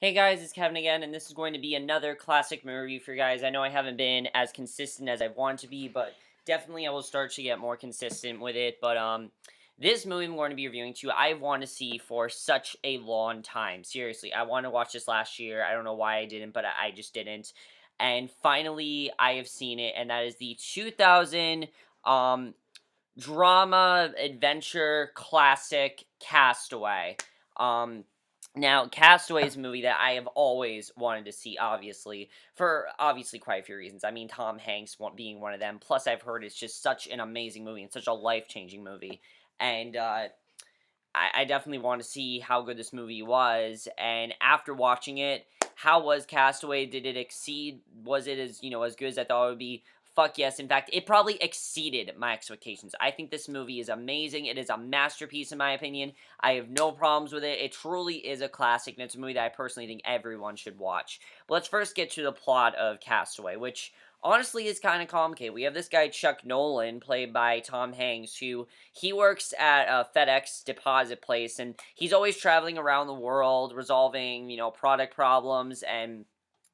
Hey guys, it's Kevin again, and this is going to be another classic movie review for you guys. I know I haven't been as consistent as I want to be, but definitely I will start to get more consistent with it. But this movie I'm going to be reviewing too, I've wanted to see for such a long time. Seriously, I wanted to watch this last year. I don't know why I didn't, but I just didn't. And finally, I have seen it, and that is the 2000 um drama adventure classic Castaway. Um Now, Castaway is a movie that I have always wanted to see, obviously, for obviously quite a few reasons. I mean, Tom Hanks being one of them. Plus, I've heard it's just such an amazing movie and such a life changing movie. And I definitely want to see how good this movie was. And after watching it, how was Castaway? Did it exceed? Was it as good as I thought it would be? Fuck yes. In fact, it probably exceeded my expectations. I think this movie is amazing. It is a masterpiece in my opinion. I have no problems with it. It truly is a classic, and it's a movie that I personally think everyone should watch. But let's first get to the plot of Castaway, which honestly is kind of complicated. We have this guy Chuck Nolan, played by Tom Hanks, who he works at a FedEx deposit place, and he's always traveling around the world resolving, product problems, and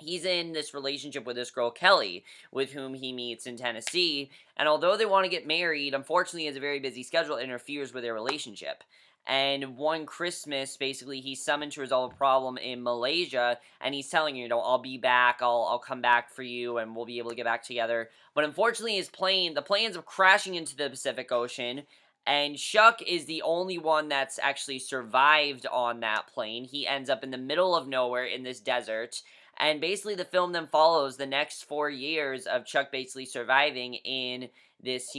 he's in this relationship with this girl Kelly, with whom he meets in Tennessee, and although they want to get married, unfortunately he has a very busy schedule that interferes with their relationship. And one Christmas, basically, he's summoned to resolve a problem in Malaysia, and he's telling I'll be back, I'll come back for you, and we'll be able to get back together. But unfortunately, the plane ends up crashing into the Pacific Ocean, and Chuck is the only one that's actually survived on that plane. He ends up in the middle of nowhere in this desert, and basically the film then follows the next 4 years of Chuck basically surviving in this,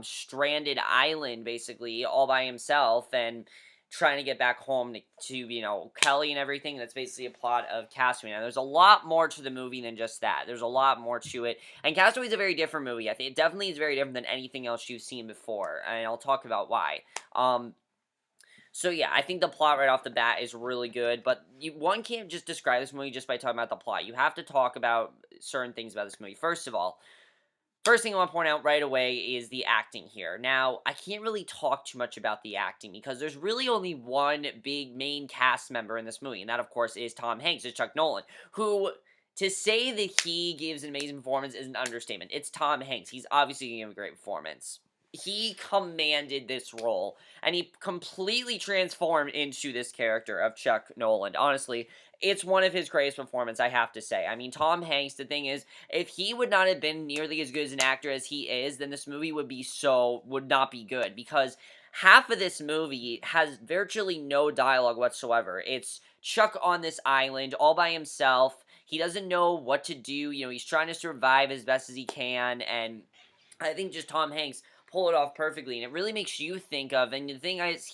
stranded island, basically, all by himself, and trying to get back home to Kelly and everything. That's basically a plot of Castaway. Now, there's a lot more to the movie than just that. There's a lot more to it. And Castaway is a very different movie. I think it definitely is very different than anything else you've seen before. And I'll talk about why. So yeah, I think the plot right off the bat is really good, but one can't just describe this movie just by talking about the plot. You have to talk about certain things about this movie. First of all, first thing I want to point out right away is the acting here. Now, I can't really talk too much about the acting because there's really only one big main cast member in this movie, and that, of course, is Tom Hanks, is Chuck Nolan, who, to say that he gives an amazing performance is an understatement. It's Tom Hanks. He's obviously going to give a great performance. He commanded this role, and he completely transformed into this character of Chuck Nolan. Honestly, it's one of his greatest performances, I have to say. I mean, Tom Hanks, the thing is, if he would not have been nearly as good as an actor as he is, then this movie would not be good, because half of this movie has virtually no dialogue whatsoever. It's Chuck on this island all by himself. He doesn't know what to do. He's trying to survive as best as he can, and I think just Tom Hanks pull it off perfectly, and it really makes you think of. And the thing is,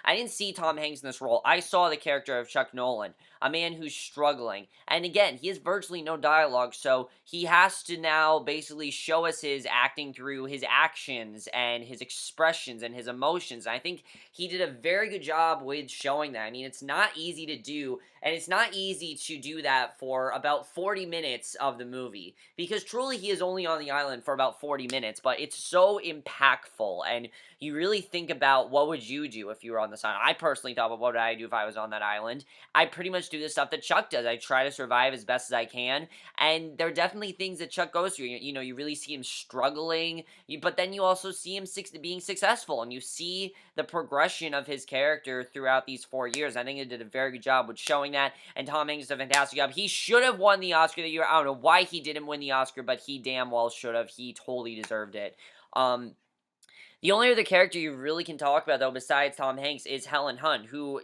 I didn't see Tom Hanks in this role. I saw the character of Chuck Nolan, a man who's struggling. And again, he has virtually no dialogue, so he has to now basically show us his acting through his actions and his expressions and his emotions. And I think he did a very good job with showing that. I mean, it's not easy to do, and it's not easy to do that for about 40 minutes of the movie, because truly he is only on the island for about 40 minutes, but it's so impactful, and you really think about what would you do if you were on this island. I personally thought, well, what would I do if I was on that island? I pretty much do the stuff that Chuck does. I try to survive as best as I can, and there are definitely things that Chuck goes through. You really see him struggling, but then you also see him being successful, and you see the progression of his character throughout these 4 years. I think he did a very good job with showing that, and Tom Hanks did a fantastic job. He should have won the Oscar that year. I don't know why he didn't win the Oscar, but he damn well should have. He totally deserved it. The only other character you really can talk about, though, besides Tom Hanks, is Helen Hunt, who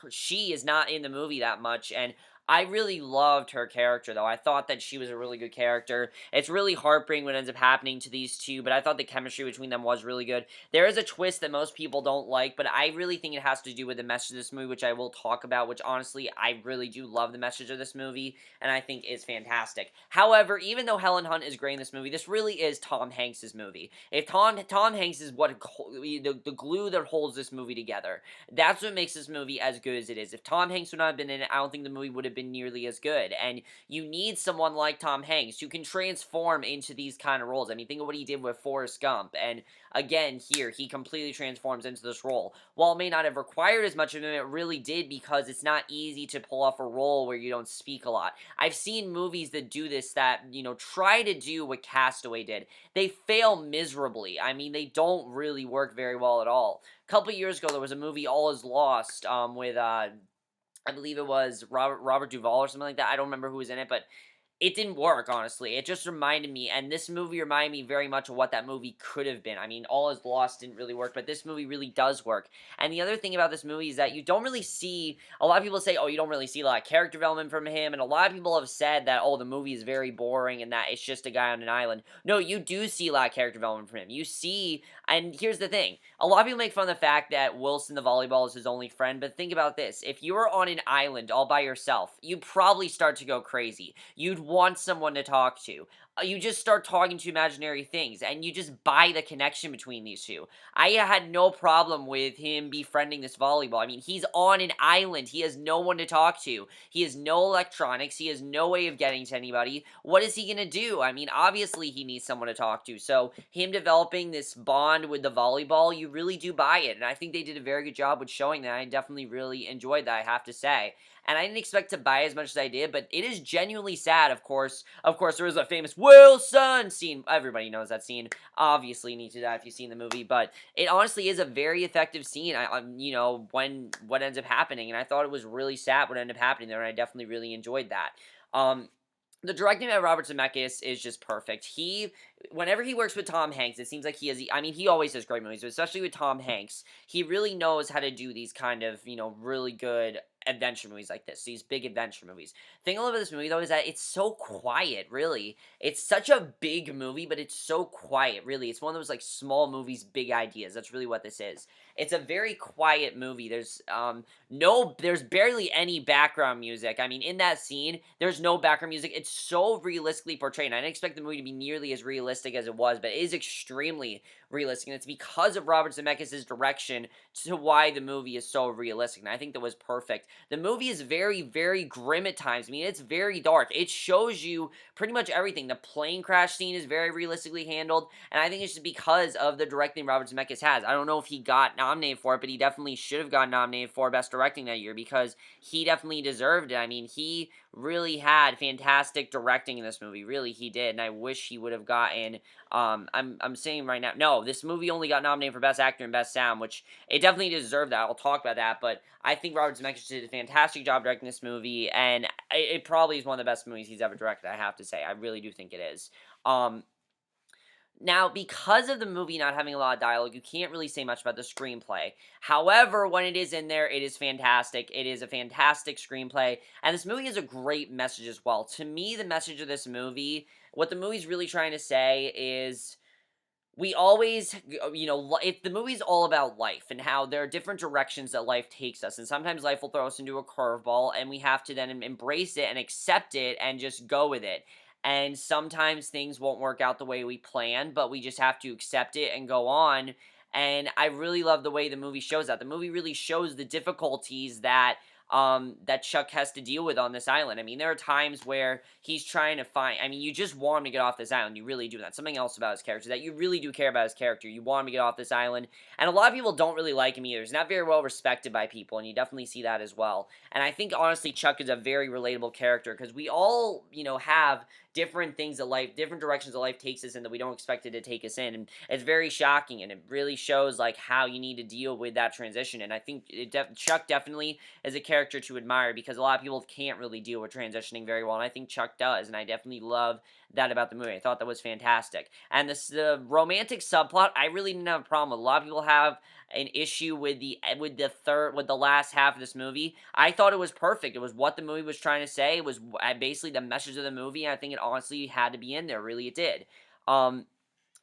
she is not in the movie that much, and I really loved her character, though. I thought that she was a really good character. It's really heartbreaking what ends up happening to these two, but I thought the chemistry between them was really good. There is a twist that most people don't like, but I really think it has to do with the message of this movie, which I will talk about, which honestly, I really do love the message of this movie, and I think is fantastic. However, even though Helen Hunt is great in this movie, this really is Tom Hanks' movie. If Tom Hanks is the glue that holds this movie together. That's what makes this movie as good as it is. If Tom Hanks would not have been in it, I don't think the movie would have been nearly as good. And you need someone like Tom Hanks who can transform into these kind of roles. I mean, think of what he did with Forrest Gump, and again, here, he completely transforms into this role. While it may not have required as much of him, it really did, because it's not easy to pull off a role where you don't speak a lot. I've seen movies that do this, that, try to do what Castaway did. They fail miserably. I mean, they don't really work very well at all. A couple years ago, there was a movie, All Is Lost, with, I believe it was Robert Duvall or something like that. I don't remember who was in it, but it didn't work, honestly. It just reminded me, and this movie reminded me very much of what that movie could have been. I mean, All Is Lost didn't really work, but this movie really does work. And the other thing about this movie is that you don't really see, a lot of people say, oh, you don't really see a lot of character development from him, and a lot of people have said that, oh, the movie is very boring and that it's just a guy on an island. No, you do see a lot of character development from him. You see, and here's the thing, a lot of people make fun of the fact that Wilson the volleyball is his only friend, but think about this. If you were on an island all by yourself, you'd probably start to go crazy. You'd want someone to talk to. You just start talking to imaginary things, and you just buy the connection between these two. I had no problem with him befriending this volleyball. I mean, he's on an island. He has no one to talk to. He has no electronics. He has no way of getting to anybody. What is he going to do? I mean, obviously he needs someone to talk to. So him developing this bond with the volleyball, you really do buy it. And I think they did a very good job with showing that. I definitely really enjoyed that, I have to say. And I didn't expect to buy as much as I did, but it is genuinely sad, of course. Of course, there was a famous Wilson scene. Everybody knows that scene. Obviously, you need to die if you've seen the movie, but it honestly is a very effective scene, when what ends up happening, and I thought it was really sad what ended up happening there, and I definitely really enjoyed that. The directing by Robert Zemeckis is just perfect. Whenever he works with Tom Hanks, it seems like he always does great movies, but especially with Tom Hanks, he really knows how to do these kind of, really good adventure movies like this, these big adventure movies. The thing I love about this movie, though, is that it's so quiet, really. It's such a big movie, but it's so quiet, really. It's one of those, like, small movies, big ideas. That's really what this is. It's a very quiet movie. There's barely any background music. I mean, in that scene, there's no background music. It's so realistically portrayed. And I didn't expect the movie to be nearly as realistic as it was, but it is extremely realistic, and it's because of Robert Zemeckis' direction to why the movie is so realistic, and I think that was perfect. The movie is very, very grim at times. I mean, it's very dark. It shows you pretty much everything. The plane crash scene is very realistically handled, and I think it's just because of the directing Robert Zemeckis has. I don't know if he got nominated for it, but he definitely should have gotten nominated for Best Directing that year, because he definitely deserved it. I mean, he really had fantastic directing in this movie. Really, he did, and I wish he would have gotten, I'm saying right now, no, this movie only got nominated for Best Actor and Best Sound, which it definitely deserved that. I'll talk about that, but I think Robert Zemeckis did a fantastic job directing this movie, and it probably is one of the best movies he's ever directed, I have to say. I really do think it is. Now, because of the movie not having a lot of dialogue, you can't really say much about the screenplay. However, when it is in there, it is fantastic. It is a fantastic screenplay, and this movie has a great message as well. To me, the message of this movie, what the movie's really trying to say is, we always, if the movie's all about life and how there are different directions that life takes us, and sometimes life will throw us into a curveball, and we have to then embrace it and accept it and just go with it. And sometimes things won't work out the way we plan, but we just have to accept it and go on. And I really love the way the movie shows that. The movie really shows the difficulties that Chuck has to deal with on this island. I mean, there are times where he's trying to find, I mean, you just want him to get off this island. You really do. That's something else about his character, that you really do care about his character. You want him to get off this island. And a lot of people don't really like him either. He's not very well respected by people, and you definitely see that as well. And I think, honestly, Chuck is a very relatable character, because we all, have different things that different directions that life takes us in that we don't expect it to take us in, and it's very shocking, and it really shows, like, how you need to deal with that transition. And I think Chuck definitely is a character to admire, because a lot of people can't really deal with transitioning very well, and I think Chuck does, and I definitely love that about the movie. I thought that was fantastic. And the romantic subplot, I really didn't have a problem with. A lot of people have an issue with the last half of this movie. I thought it was perfect. It was what the movie was trying to say. It was basically the message of the movie, and I think it honestly had to be in there. Really, it did.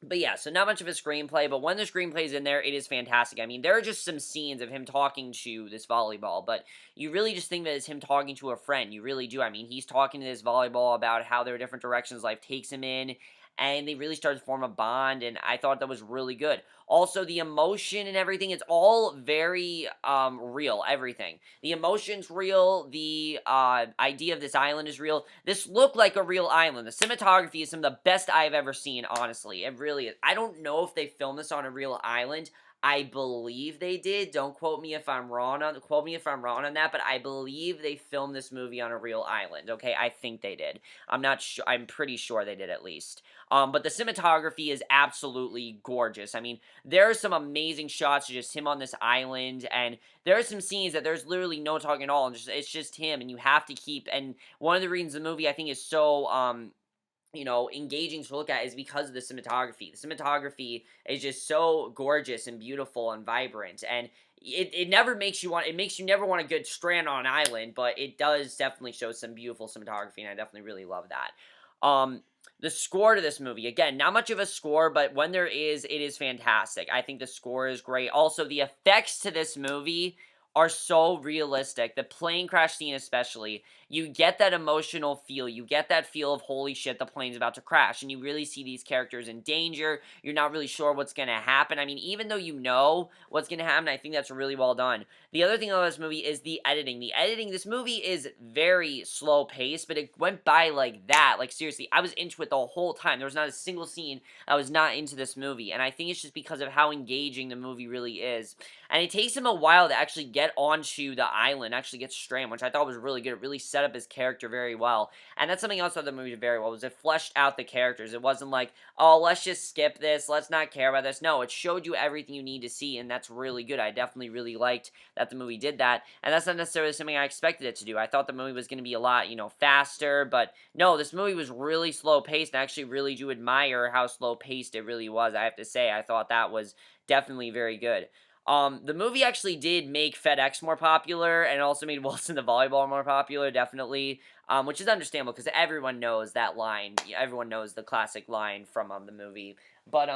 But yeah, so not much of a screenplay, but when the screenplay's in there, it is fantastic. I mean, there are just some scenes of him talking to this volleyball, but you really just think that it's him talking to a friend. You really do. I mean, he's talking to this volleyball about how there are different directions life takes him in, and they really started to form a bond, and I thought that was really good. Also, the emotion and everything, it's all very real, everything. The emotion's real, the idea of this island is real. This looked like a real island. The cinematography is some of the best I've ever seen, honestly. It really is. I don't know if they filmed this on a real island. I believe they did. Don't quote me if I'm wrong on that, but I believe they filmed this movie on a real island. Okay, I think they did. I'm not sure. I'm pretty sure they did at least. But the cinematography is absolutely gorgeous. I mean, there are some amazing shots of just him on this island, and there are some scenes that there's literally no talking at all, and it's just him, and you have to keep. And one of the reasons the movie I think is so engaging to look at is because of the cinematography. The cinematography is just so gorgeous and beautiful and vibrant, and it never makes you want. It makes you never want to get strand on an island, but it does definitely show some beautiful cinematography, and I definitely really love that. The score to this movie, again, not much of a score, but when there is, it is fantastic. I think the score is great. Also, the effects to this movie are so realistic. The plane crash scene especially, you get that emotional feel. You get that feel of holy shit, the plane's about to crash, and you really see these characters in danger. You're not really sure what's going to happen. I mean, even though you know what's going to happen, I think that's really well done. The other thing about this movie is the editing. This movie is very slow paced, but it went by like that. Like, seriously, I was into it the whole time. There was not a single scene I was not into this movie, and I think it's just because of how engaging the movie really is. And it takes him a while to actually get onto the island, actually get stranded, which I thought was really good. It really set up his character very well. And that's something else that the movie did very well, was it fleshed out the characters. It wasn't like, oh, let's just skip this, let's not care about this. No, it showed you everything you need to see, and that's really good. I definitely really liked that the movie did that, and that's not necessarily something I expected it to do. I thought the movie was going to be a lot, faster, but no, this movie was really slow paced, and I actually really do admire how slow paced it really was. I have to say, I thought that was definitely very good. The movie actually did make FedEx more popular, and also made Wilson the volleyball more popular, definitely, which is understandable, because everyone knows that line. Everyone knows the classic line from the movie. But,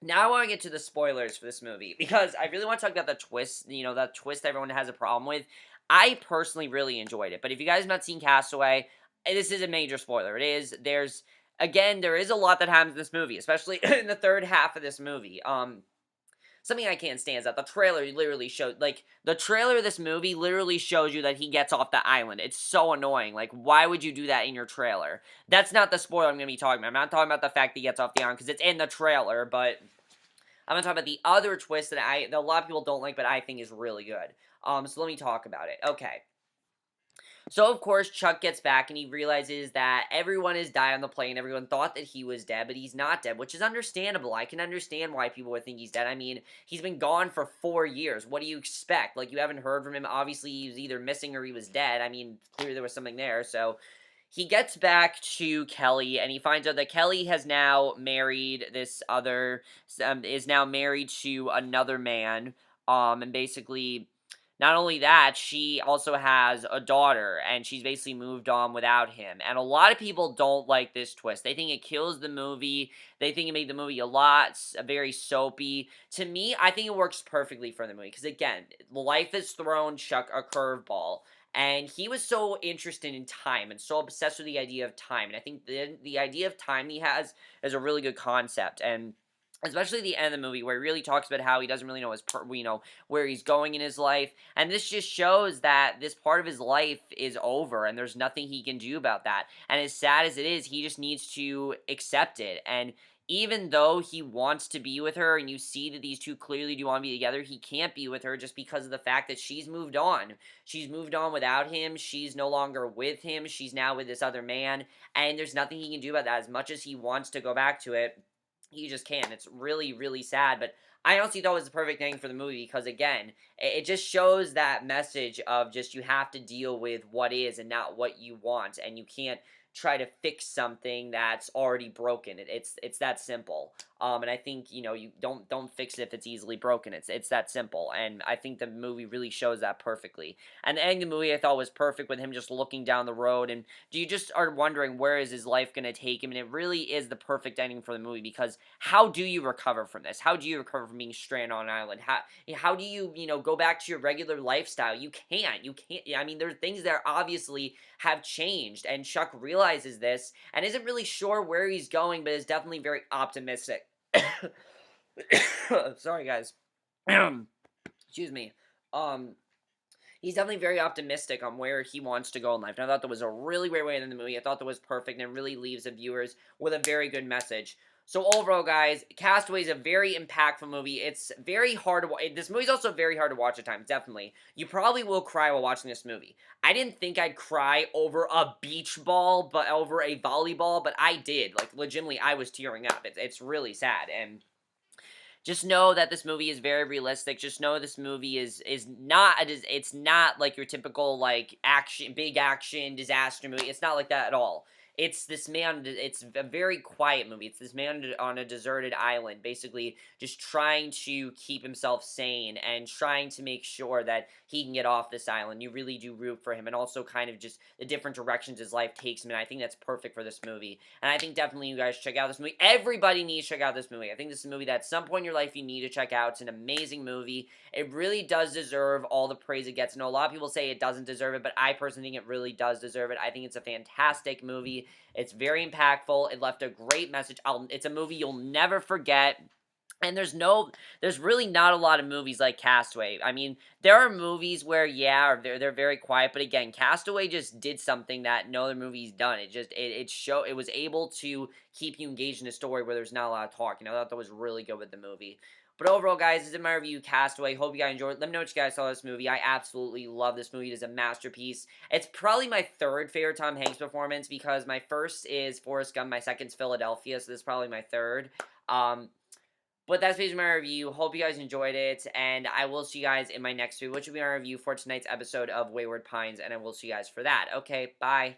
now I want to get to the spoilers for this movie, because I really want to talk about the twist, that twist everyone has a problem with. I personally really enjoyed it, but if you guys have not seen Castaway, this is a major spoiler. It is. Again, there is a lot that happens in this movie, especially in the third half of this movie. Something I can't stand is that the trailer literally showed, the trailer of this movie literally shows you that he gets off the island. It's so annoying. Like, why would you do that in your trailer? That's not the spoiler I'm going to be talking about. I'm not talking about the fact that he gets off the island, because it's in the trailer, but I'm going to talk about the other twist that a lot of people don't like, but I think is really good. So let me talk about it. Okay. So, of course, Chuck gets back and he realizes that everyone has died on the plane. Everyone thought that he was dead, but he's not dead, which is understandable. I can understand why people would think he's dead. I mean, he's been gone for 4 years. What do you expect? Like, you haven't heard from him. Obviously, he was either missing or he was dead. I mean, clearly there was something there. So, he gets back to Kelly and he finds out that Kelly has now married is now married to another man. And basically, not only that, she also has a daughter, and she's basically moved on without him. And a lot of people don't like this twist. They think it kills the movie. They think it made the movie very soapy. To me, I think it works perfectly for the movie. Because again, life has thrown Chuck a curveball. And he was so interested in time and so obsessed with the idea of time. And I think the idea of time he has is a really good concept. And especially the end of the movie, where he really talks about how he doesn't really know where he's going in his life, and this just shows that this part of his life is over, and there's nothing he can do about that. And as sad as it is, he just needs to accept it. And even though he wants to be with her, and you see that these two clearly do want to be together, he can't be with her just because of the fact that she's moved on. She's moved on without him. She's no longer with him. She's now with this other man, and there's nothing he can do about that. As much as he wants to go back to it, he just can't. It's really, really sad, but I honestly thought it was the perfect thing for the movie, because, again, it just shows that message of just you have to deal with what is and not what you want, and you can't try to fix something that's already broken. It's that simple. And I think, you don't fix it if it's easily broken. It's that simple, and I think the movie really shows that perfectly. And the ending of the movie I thought was perfect, with him just looking down the road, and you just are wondering where is his life going to take him, and it really is the perfect ending for the movie, because how do you recover from this? How do you recover from being stranded on an island? How do you, go back to your regular lifestyle? You can't. I mean, there are things that obviously have changed, and Chuck realized realizes this and isn't really sure where he's going, but is definitely very optimistic. Sorry, guys. Excuse me. Um, he's definitely very optimistic on where he wants to go in life. And I thought that was a really great way to end the movie. I thought that was perfect and really leaves the viewers with a very good message. So overall, guys, Castaway is a very impactful movie. It's very hard to watch. This movie's also very hard to watch at times, definitely. You probably will cry while watching this movie. I didn't think I'd cry over a beach ball, but over a volleyball, but I did. Like, legitimately, I was tearing up. It's really sad, and just know that this movie is very realistic. Just know this movie is not it's not like your typical like big action disaster movie. It's not like that at all. It's this man. It's a very quiet movie. It's this man on a deserted island, basically just trying to keep himself sane and trying to make sure that he can get off this island. You really do root for him, and also kind of just the different directions his life takes him. And I think that's perfect for this movie. And I think definitely you guys check out this movie. Everybody needs to check out this movie. I think this is a movie that at some point in your life you need to check out. It's an amazing movie. It really does deserve all the praise it gets. I know a lot of people say it doesn't deserve it, but I personally think it really does deserve it. I think it's a fantastic movie. It's very impactful. It left a great message. It's a movie you'll never forget. And there's really not a lot of movies like Castaway. I mean, there are movies where, yeah, they're very quiet, but again, Castaway just did something that no other movie's done. It was able to keep you engaged in a story where there's not a lot of talk. I thought that was really good with the movie. But overall, guys, this is my review, Castaway. Hope you guys enjoyed it. Let me know what you guys saw of this movie. I absolutely love this movie. It is a masterpiece. It's probably my third favorite Tom Hanks performance because my first is Forrest Gump, my second is Philadelphia, so this is probably my third. But that's basically my review. Hope you guys enjoyed it, and I will see you guys in my next video, which will be my review for tonight's episode of Wayward Pines, and I will see you guys for that. Okay, bye.